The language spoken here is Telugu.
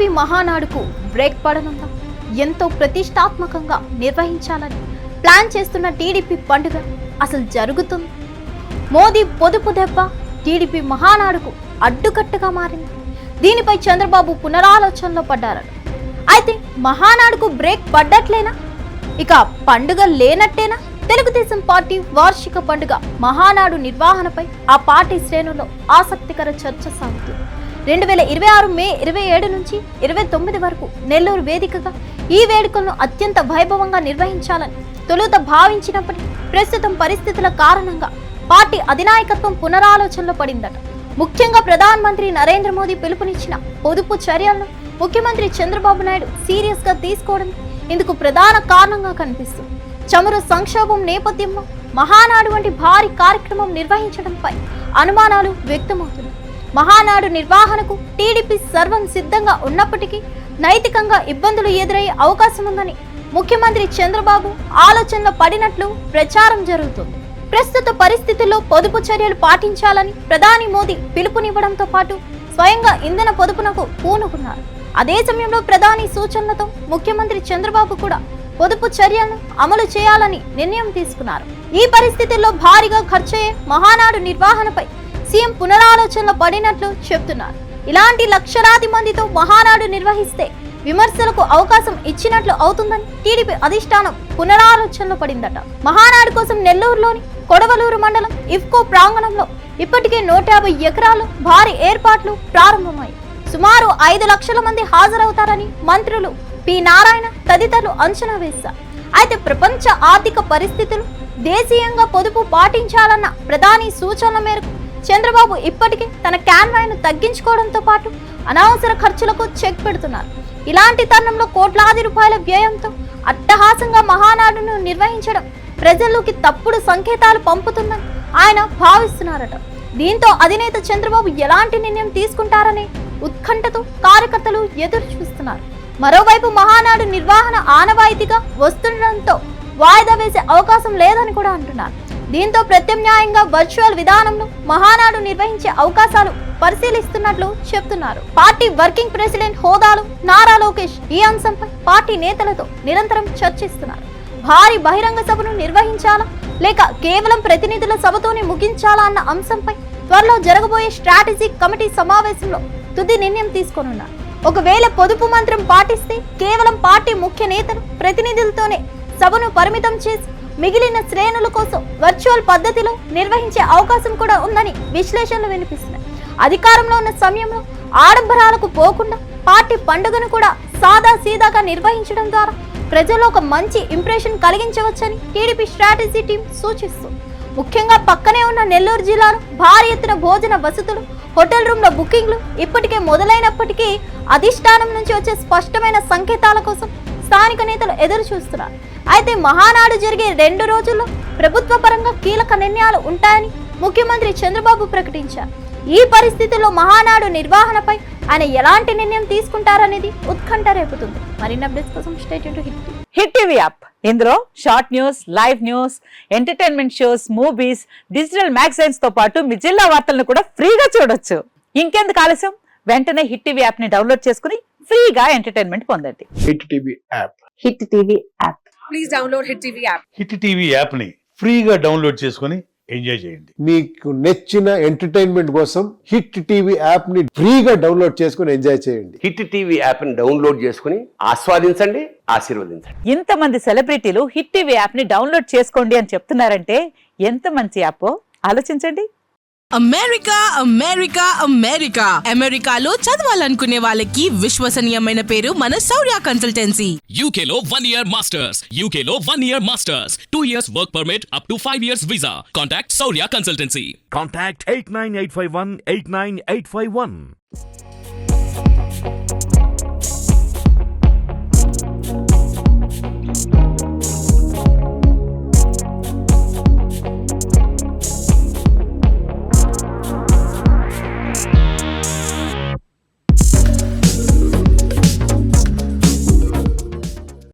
TDP మహానాడుకు break పడనుందా? ఎంతో ప్రతిష్టాత్మకంగా నిర్వహించాలని ప్లాన్ చేస్తున్న టీడీపీ పండుగ అసలు జరుగుతుంది. మోదీ పొదుపు దెబ్బ టీడీపీ మహానాడుకు అడ్డుకట్టగా మారింది. దీనిపై చంద్రబాబు పునరాలోచనలో పడ్డారు. అయితే మహానాడుకు బ్రేక్ పడ్డట్లేనా? ఇక పండుగ లేనట్టేనా? తెలుగుదేశం పార్టీ వార్షిక పండుగ మహానాడు నిర్వహణపై ఆ పార్టీ శ్రేణుల్లో ఆసక్తికర చర్చ సాగుతుంది. 2026 మే 27 నుంచి 29 వరకు నెల్లూరు వేదికగా ఈ వేడుకలను అత్యంత వైభవంగా నిర్వహించాలని తొలుత భావించినప్పటికీ ప్రస్తుతం పరిస్థితుల కారణంగా పార్టీ అధినాయకత్వం పునరాలోచనలో పడిందట. ముఖ్యంగా ప్రధానమంత్రి నరేంద్ర మోదీ పిలుపునిచ్చిన పొదుపు చర్యలను ముఖ్యమంత్రి చంద్రబాబు నాయుడు సీరియస్ గా తీసుకోవడం ఇందుకు ప్రధాన కారణంగా కనిపిస్తుంది. చమురు సంక్షోభం నేపథ్యంలో మహానాడు వంటి భారీ కార్యక్రమం నిర్వహించడంపై అనుమానాలు వ్యక్తమవుతున్నాయి. మహానాడు నిర్వహణకు టీడీపీ సర్వం సిద్ధంగా ఉన్నప్పటికీ నైతికంగా ఇబ్బందులు ఎదురయ్యే అవకాశం ఉందని ముఖ్యమంత్రి చంద్రబాబు ఆలోచనలో పడినట్లు ప్రచారం జరుగుతుంది. ప్రస్తుత పరిస్థితుల్లో పొదుపు చర్యలు పాటించాలని ప్రధాని మోదీ పిలుపునివ్వడంతో పాటు స్వయంగా ఇంధన పొదుపునకు పూనుకున్నారు. అదే సమయంలో ప్రధాని సూచనలతో ముఖ్యమంత్రి చంద్రబాబు కూడా పొదుపు చర్యలను అమలు చేయాలని నిర్ణయం తీసుకున్నారు. ఈ పరిస్థితుల్లో భారీగా ఖర్చయ్యే మహానాడు నిర్వహణపై సీఎం పునరాలోచనలో పడినట్లు చెబుతున్నారు. ఇలాంటి లక్షలాది మందితో మహానాడు నిర్వహిస్తే విమర్శలకు అవకాశం ఇచ్చినట్లు అవుతుందని టీడీపీ అధిష్టానం పునరాలోచనలో పడిందట. మహానాడు కోసం నెల్లూరులోని కొడవలూరు మండలం ఇఫ్కో ప్రాంగణంలో ఇప్పటికే 150 ఎకరాలు భారీ ఏర్పాట్లు ప్రారంభమయ్యాయి. సుమారు 5 లక్షల మంది హాజరవుతారని మంత్రులు పి నారాయణ తదితరులు అంచనా వేశారు. అయితే ప్రపంచ ఆర్థిక పరిస్థితులు దేశీయంగా పొదుపు పాటించాలన్న ప్రధాని సూచనల మేరకు చంద్రబాబు ఇప్పటికే తన క్యాన్వాయ్ను తగ్గించుకోవడంతో పాటు అనవసర ఖర్చులకు చెక్ పెడుతున్నారు. ఇలాంటి తరుణంలో కోట్లాది రూపాయల వ్యయంతో అట్టహాసంగా మహానాడును నిర్వహించడం ప్రజల్లోకి తప్పుడు సంకేతాలు పంపుతుందని ఆయన భావిస్తున్నారట. దీంతో అధినేత చంద్రబాబు ఎలాంటి నిర్ణయం తీసుకుంటారనే ఉత్కంఠతో కార్యకర్తలు ఎదురు చూస్తున్నారు. మరోవైపు మహానాడు నిర్వహణ ఆనవాయితీగా వస్తుండటంతో వాయిదా వేసే అవకాశం లేదని కూడా అంటున్నారు. దీంతో ప్రత్యామ్నాయంగా వర్చువల్ విధానంలో మహానాడు నిర్వహించే అవకాశాలు పరిశీలిస్తున్నట్లు చెప్తున్నారు. పార్టీ వర్కింగ్ ప్రెసిడెంట్ హోదాలో నారా లోకేష్ ఈ అంశంపై పార్టీ నేతలతో నిరంతరం చర్చిస్తున్నారు. భారీ బహిరంగ సభను నిర్వహించాలా లేక కేవలం ప్రతినిధుల సభతోనే ముగించాలా అన్న అంశంపై త్వరలో జరగబోయే స్ట్రాటజిక్ కమిటీ సమావేశంలో తుది నిర్ణయం తీసుకోనున్నారు. ఒకవేళ పొదుపు మంత్రం పాటిస్తే కేవలం పార్టీ ముఖ్య నేతలు ప్రతినిధులతోనే సభను పరిమితం చేసి మిగిలిన శ్రేణుల కోసం వర్చువల్ పద్ధతిలో నిర్వహించే అవకాశం కూడా ఉందని విశ్లేషణలు వినిపిస్తున్నాయి. అధికారంలో ఉన్న సమయంలో ఆడంబరాలకు పోకుండా పార్టీ పండుగను కూడా సాదా సీదాగా నిర్వహించడం ద్వారా ప్రజల్లో ఒక మంచి ఇంప్రెషన్ కలిగించవచ్చని టీడీపీ స్ట్రాటజీ టీం సూచిస్తుంది. ముఖ్యంగా పక్కనే ఉన్న నెల్లూరు జిల్లాలో భారీ ఎత్తున భోజన వసతులు, హోటల్ రూమ్ల బుకింగ్లు ఇప్పటికే మొదలైనప్పటికీ అధిష్టానం నుంచి వచ్చే స్పష్టమైన సంకేతాల కోసం స్థానిక నేతలు ఎదురు చూస్తున్నారు. అయితే మహానాడు జరిగే 2 రోజుల్లో ప్రభుత్వ పరంగా కీలక నిర్ణయాలు ఉంటాయని ముఖ్యమంత్రి చంద్రబాబు ప్రకటించారు. ఈ పరిస్థితుల్లో మహానాడు నిర్వహణపై ఆయన ఎలాంటి నిర్ణయం తీసుకుంటారనేది ఉత్కంఠ రేపుతుంది. మరిన్ని అప్డేట్స్ కోసం stay tune to hit TV app. ఇందులో short news, live news, entertainment shows, movies, digital magazines తో పాటు మీ జిల్లా వార్తలను కూడా ఫ్రీగా చూడొచ్చు. ఇంకెందుకు ఆలస్యం, వెంటనే హిట్ టీవీ యాప్ ని డౌన్లోడ్ చేసుకుని ఫ్రీగా ఎంటర్టైన్మెంట్ పొందండి. Hit TV app. Hit TV app. Please download hit TV app. Hit TV app ని ఫ్రీగా డౌన్లోడ్ చేసుకుని ఎంజాయ్ చేయండి. మీకు నచ్చిన ఎంటర్టైన్మెంట్ కోసం హిట్ టీవీ యాప్ ని ఫ్రీగా డౌన్లోడ్ చేసుకుని ఎంజాయ్ చేయండి. హిట్ టీవీ యాప్ ని డౌన్లోడ్ చేసుకుని ఆస్వాదించండి, ఆశీర్వదించండి. ఇంతమంది సెలబ్రిటీలు హిట్ టీవీ యాప్ ని డౌన్లోడ్ చేసుకోండి అని చెప్తున్నారంటే ఎంత మంచి యాప్ ఆలోచించండి. అమెరికా అమెరికా అమెరికా అమెరికాలో చదవాలనుకునే వాళ్ళకి విశ్వసనీయమైన పేరు మన శౌర్య కన్సల్టెన్సీ. UK లో 1 year masters. UK లో 1 year masters. 2 years work permit up to 5 years visa. Contact Saurya Consultancy. Contact 89851 89851.